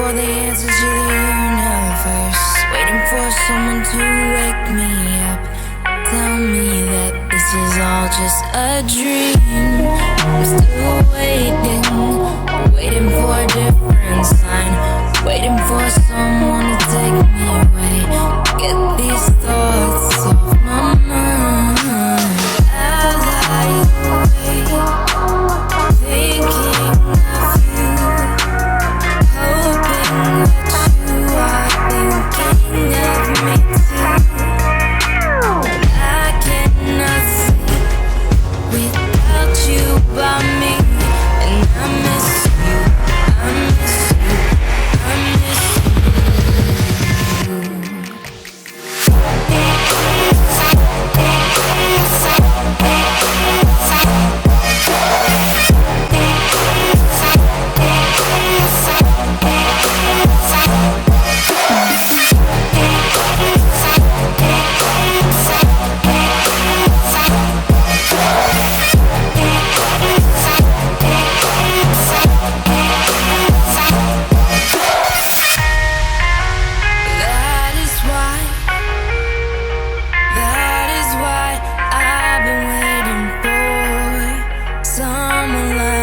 for the answers to the universe, waiting for someone to wake me up, tell me that this is all just a dream. I'm still waiting for a different sign, waiting for someone to take me away, get these thoughts off my mind. As I wait, thinking of you, hoping that you are thinking of me too. I cannot sleep without you by me, and I miss you, I miss you, I miss I've been waiting for someone like